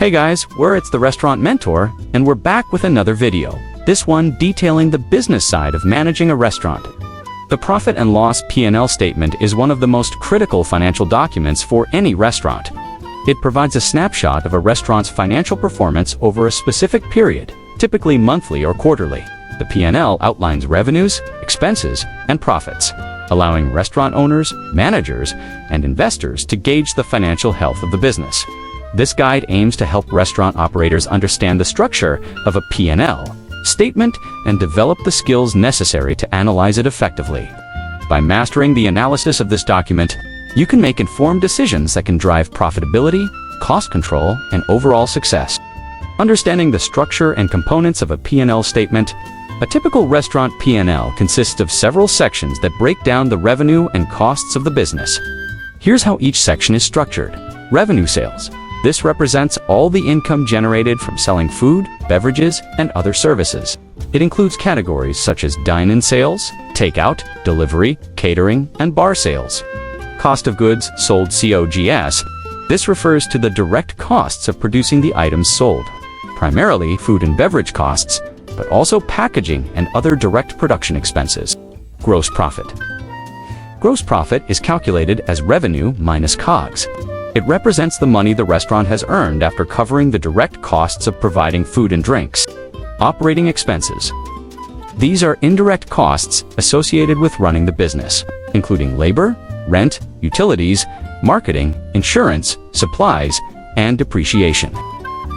Hey guys, it's the Restaurant Mentor, and we're back with another video. This one detailing the business side of managing a restaurant. The profit and loss P&L statement is one of the most critical financial documents for any restaurant. It provides a snapshot of a restaurant's financial performance over a specific period, typically monthly or quarterly. The P&L outlines revenues, expenses, and profits, allowing restaurant owners, managers, and investors to gauge the financial health of the business. This guide aims to help restaurant operators understand the structure of a P&L statement and develop the skills necessary to analyze it effectively. By mastering the analysis of this document, you can make informed decisions that can drive profitability, cost control, and overall success. Understanding the structure and components of a P&L statement. A typical restaurant P&L consists of several sections that break down the revenue and costs of the business. Here's how each section is structured. Revenue sales. This represents all the income generated from selling food, beverages, and other services. It includes categories such as dine-in sales, takeout, delivery, catering, and bar sales. Cost of goods sold (COGS). This refers to the direct costs of producing the items sold, primarily food and beverage costs, but also packaging and other direct production expenses. Gross profit. Gross profit is calculated as revenue minus COGS. It represents the money the restaurant has earned after covering the direct costs of providing food and drinks. Operating expenses. These are indirect costs associated with running the business, including labor, rent, utilities, marketing, insurance, supplies, and depreciation.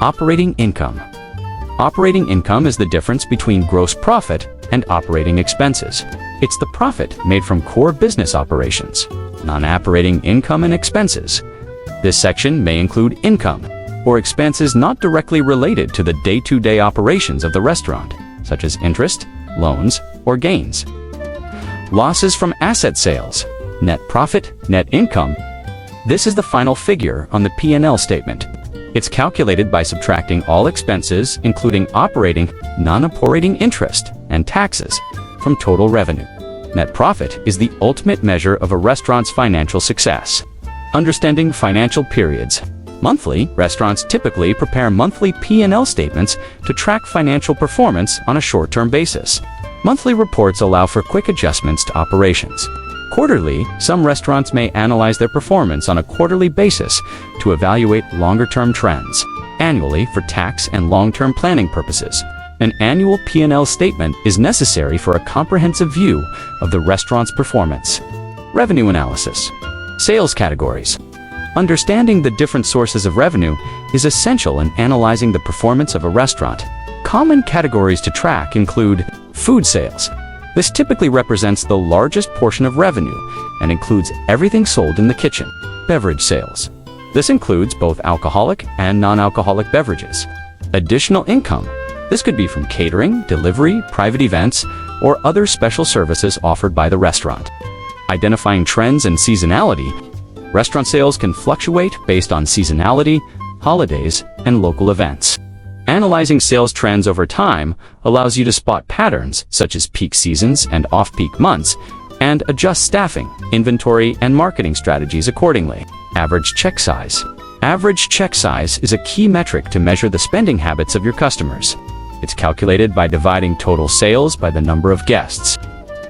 Operating income. Operating income is the difference between gross profit and operating expenses. It's the profit made from core business operations, non-operating income and expenses. This section may include income or expenses not directly related to the day-to-day operations of the restaurant, such as interest, loans, or gains. Losses from asset sales. Net profit, net income. This is the final figure on the P&L statement. It's calculated by subtracting all expenses, including operating, non-operating interest, and taxes, from total revenue. Net profit is the ultimate measure of a restaurant's financial success. Understanding financial periods. Monthly, restaurants typically prepare monthly P&L statements to track financial performance on a short-term basis. Monthly reports allow for quick adjustments to operations. Quarterly, some restaurants may analyze their performance on a quarterly basis to evaluate longer-term trends. Annually, for tax and long-term planning purposes. An annual P&L statement is necessary for a comprehensive view of the restaurant's performance. Revenue analysis. Sales categories. Understanding the different sources of revenue is essential in analyzing the performance of a restaurant. Common categories to track include food sales. This typically represents the largest portion of revenue and includes everything sold in the kitchen. Beverage sales. This includes both alcoholic and non-alcoholic beverages. Additional income. This could be from catering, delivery, private events, or other special services offered by the restaurant. Identifying trends and seasonality. Restaurant sales can fluctuate based on seasonality, holidays, and local events. Analyzing sales trends over time allows you to spot patterns such as peak seasons and off-peak months and adjust staffing, inventory, and marketing strategies accordingly. Average check size. Average check size is a key metric to measure the spending habits of your customers. It's calculated by dividing total sales by the number of guests.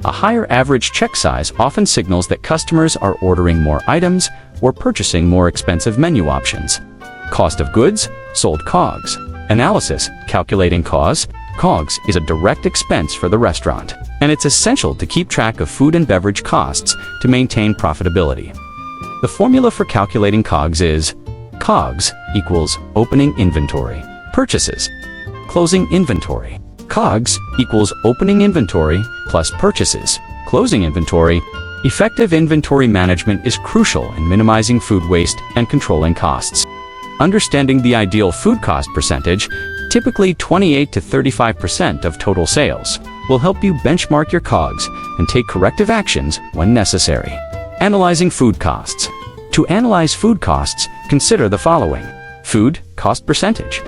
A higher average check size often signals that customers are ordering more items or purchasing more expensive menu options. Cost of goods sold (COGS). Analysis. Calculating COGS. COGS is a direct expense for the restaurant, and it's essential to keep track of food and beverage costs to maintain profitability. The formula for calculating COGS is COGS equals opening inventory, purchases, closing inventory. COGS equals opening inventory plus purchases, closing inventory. Effective inventory management is crucial in minimizing food waste and controlling costs. Understanding the ideal food cost percentage, typically 28 to 35% of total sales, will help you benchmark your COGS and take corrective actions when necessary. Analyzing food costs. To analyze food costs, consider the following. Food cost percentage.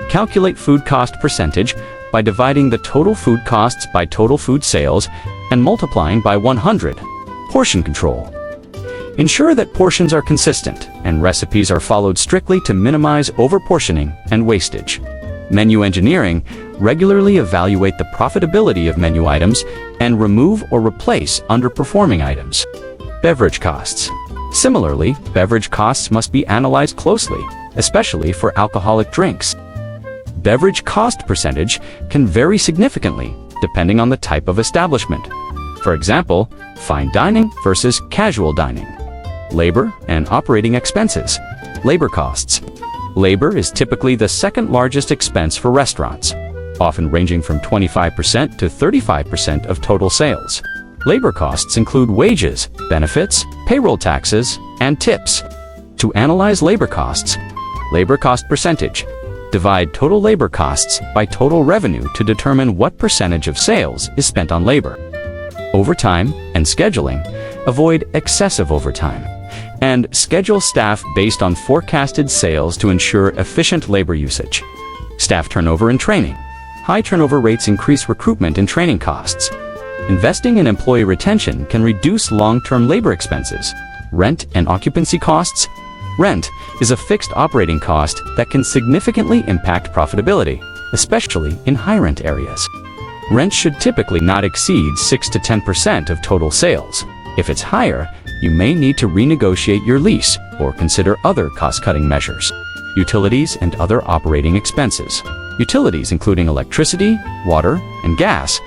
Calculate food cost percentage by dividing the total food costs by total food sales and multiplying by 100. Portion control. Ensure that portions are consistent and recipes are followed strictly to minimize overportioning and wastage. Menu engineering: regularly evaluate the profitability of menu items and remove or replace underperforming items. Beverage costs. Similarly, beverage costs must be analyzed closely, especially for alcoholic drinks. Beverage cost percentage can vary significantly depending on the type of establishment. For example, fine dining versus casual dining. Labor and operating expenses. Labor costs. Labor is typically the second largest expense for restaurants, often ranging from 25% to 35% of total sales. Labor costs include wages, benefits, payroll taxes, and tips. To analyze labor costs: labor cost percentage. Divide total labor costs by total revenue to determine what percentage of sales is spent on labor. Overtime and scheduling. Avoid excessive overtime. And schedule staff based on forecasted sales to ensure efficient labor usage. Staff turnover and training. High turnover rates increase recruitment and training costs. Investing in employee retention can reduce long-term labor expenses. Rent and occupancy costs. Rent is a fixed operating cost that can significantly impact profitability, especially in high-rent areas. Rent should typically not exceed 6 to 10% of total sales. If it's higher, you may need to renegotiate your lease or consider other cost-cutting measures. Utilities and other operating expenses. Utilities including electricity, water, and gas,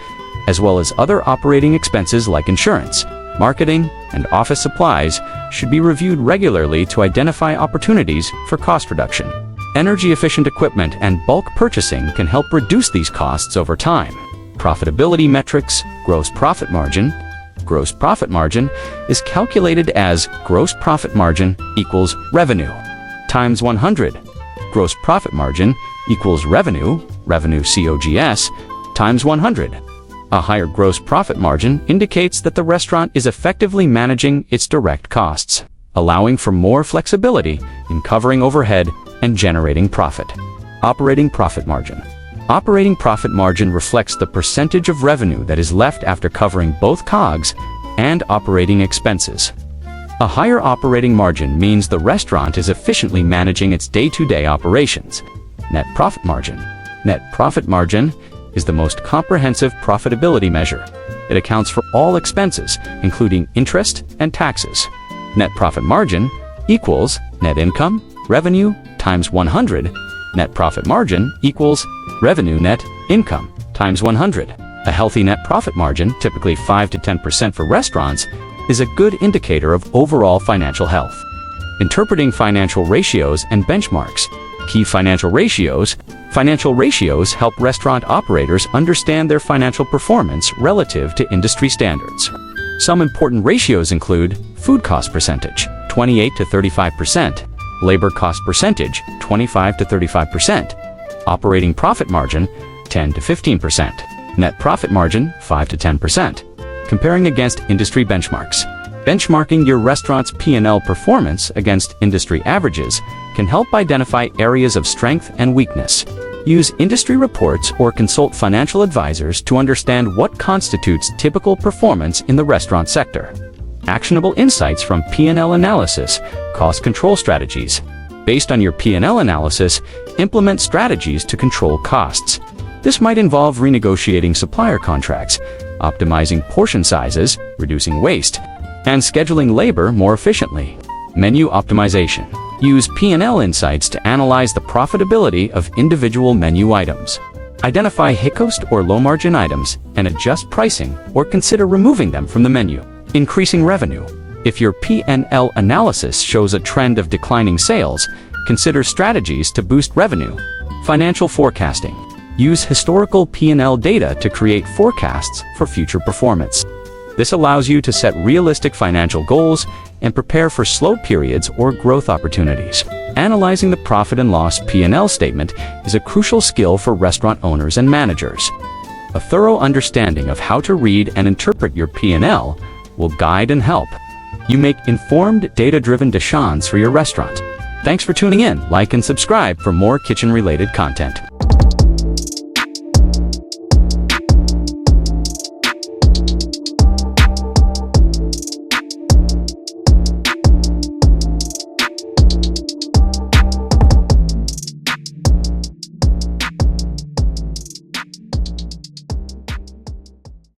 as well as other operating expenses like insurance, marketing, and office supplies, should be reviewed regularly to identify opportunities for cost reduction. Energy-efficient equipment and bulk purchasing can help reduce these costs over time. Profitability metrics: gross profit margin. Gross profit margin is calculated as gross profit margin equals revenue times 100. Gross profit margin equals revenue COGS, times 100. A higher gross profit margin indicates that the restaurant is effectively managing its direct costs, allowing for more flexibility in covering overhead and generating profit. Operating profit margin. Operating profit margin reflects the percentage of revenue that is left after covering both COGS and operating expenses. A higher operating margin means the restaurant is efficiently managing its day-to-day operations. Net profit margin. Net profit margin is the most comprehensive profitability measure. It accounts for all expenses, including interest and taxes. Net profit margin equals net income, revenue, times 100. Net profit margin equals revenue net income, times 100. A healthy net profit margin, typically 5 to 10% for restaurants, is a good indicator of overall financial health. Interpreting financial ratios and benchmarks. Key financial ratios. Financial ratios help restaurant operators understand their financial performance relative to industry standards. Some important ratios include food cost percentage, 28 to 35%, labor cost percentage, 25 to 35%, operating profit margin, 10 to 15%, net profit margin, 5 to 10%. Comparing against industry benchmarks. Benchmarking your restaurant's P&L performance against industry averages can help identify areas of strength and weakness. Use industry reports or consult financial advisors to understand what constitutes typical performance in the restaurant sector. Actionable insights from P&L analysis, cost control strategies. Based on your P&L analysis, implement strategies to control costs. This might involve renegotiating supplier contracts, optimizing portion sizes, reducing waste, and scheduling labor more efficiently. Menu optimization. Use P&L insights to analyze the profitability of individual menu items. Identify high-cost or low-margin items and adjust pricing or consider removing them from the menu. Increasing revenue. If your P&L analysis shows a trend of declining sales, consider strategies to boost revenue. Financial forecasting. Use historical P&L data to create forecasts for future performance. This allows you to set realistic financial goals and prepare for slow periods or growth opportunities. Analyzing the profit and loss P&L statement is a crucial skill for restaurant owners and managers. A thorough understanding of how to read and interpret your P&L will guide and help you make informed, data-driven decisions for your restaurant. Thanks for tuning in. Like and subscribe for more kitchen-related content.